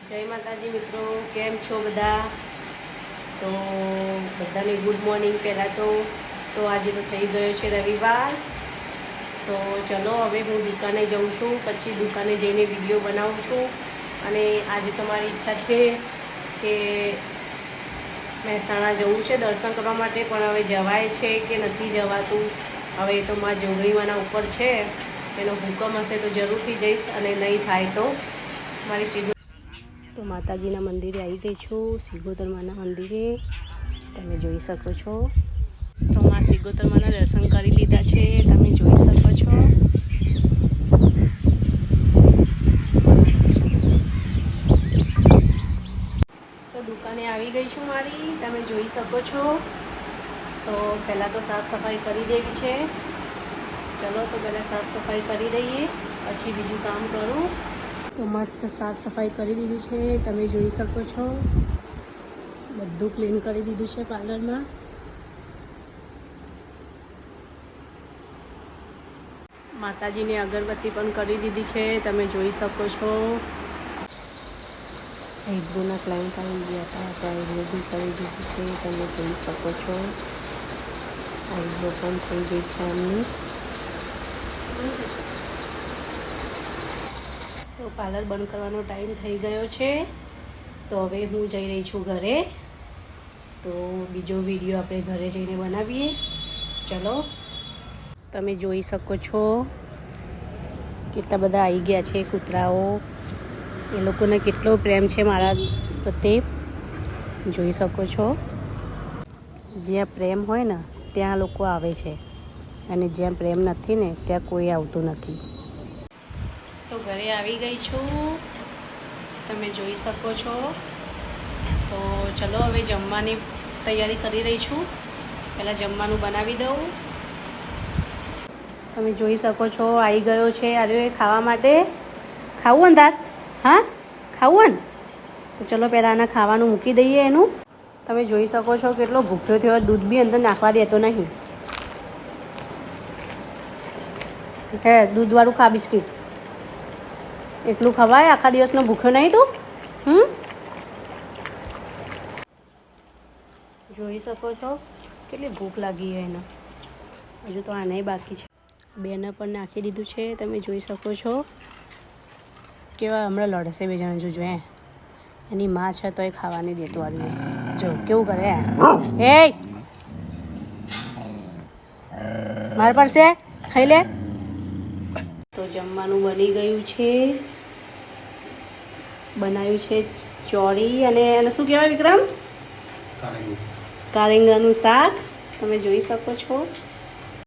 જય માતાજી મિત્રો, કેમ છો બધા? તો બધાને ગુડ મોર્નિંગ. પહેલાં તો આજે તો થઈ ગયો છે રવિવાર. તો ચલો હવે હું દુકાને જાઉં છું, પછી દુકાને જઈને વિડીયો બનાવું છું. અને આજે તમારી ઈચ્છા છે કે મહેસાણા જવું છે દર્શન કરવા માટે, પણ હવે જવાય છે કે નથી જવાતું. હવે તો મારા જોગણીવાના ઉપર છે, એનો હુકમ હશે તો જરૂરથી જઈશ, અને નહીં થાય તો મારી તો માતાજીના મંદિરે આવી ગઈ છું, સિગોતર માના મંદિરે. તમે જોઈ શકો છો. તો માં સિગોતર માના દર્શન કરી લીધા છે, તમે જોઈ શકો છો. તો દુકાને આવી ગઈ છું મારી, તમે જોઈ શકો છો. તો પહેલાં તો સાફ સફાઈ કરી દેવી છે. ચલો તો પહેલાં સાફ સફાઈ કરી દઈએ, પછી બીજું કામ કરું. તો મસ્ત સાફ સફાઈ કરી દીધી છે, તમે જોઈ શકો છો. બધું ક્લીન કરી દીધું છે પાર્લરમાં. માતાજીની અગરબત્તી પણ કરી દીધી છે, તમે જોઈ શકો છો. આઈબ્રોના ક્લાયન્ટ આવી ગયા હતા, તો આઈબ્રો બી કરી દીધી છે, તમે જોઈ શકો છો. આઈબ્રો પણ થઈ ગઈ છે એમની. તો પાર્લર બંધ કરવાનો ટાઈમ થઈ ગયો છે, તો હવે હું જઈ રહી છું ઘરે. તો બીજો વિડીયો આપણે ઘરે જઈને બનાવીએ. ચલો, તમે જોઈ શકો છો કેટલા બધા આવી ગયા છે કૂતરાઓ. એ લોકોને કેટલો પ્રેમ છે મારા પ્રત્યે, જોઈ શકો છો. જ્યાં પ્રેમ હોય ને ત્યાં લોકો આવે છે, અને જ્યાં પ્રેમ નથી ને ત્યાં કોઈ આવતું નથી. તો ઘરે આવી ગઈ છું, તમે જોઈ શકો છો. તો ચલો હવે જમવાની તૈયારી કરી રહી છું. પહેલાં જમવાનું બનાવી દઉં. તમે જોઈ શકો છો, આવી ગયો છે અરે ખાવા માટે. ખાવું અંધાર? હા ખાવું ને? તો ચલો પહેલાં આના ખાવાનું મૂકી દઈએ એનું. તમે જોઈ શકો છો કેટલો ભૂખ્યો થયો, દૂધ બી અંદર નાખવા દેતો નહીં. હે દૂધવાળું ખા બિસ્કીટ. એટલું ખવાય? આખા દિવસનો ભૂખ્યો નહીં તું? જોઈ શકો છો કેટલી ભૂખ લાગી હોય એને. હજુ તો આને બાકી છે. બેને પણ નાખી દીધું છે, તમે જોઈ શકો છો. કેવા હમણાં લડશે બે જણા, જોજો. એની માં છે તો એ ખાવા નહીં દેતું આવ્યું. જો કેવું કરે. એ માર પડશે, ખાઈ લે. તો જમવાનું બની ગયું છે. બનાવ્યું છે ચોળી, અને એને શું કહેવાય વિક્રમ? કારેંગણાનું શાક, તમે જોઈ શકો છો.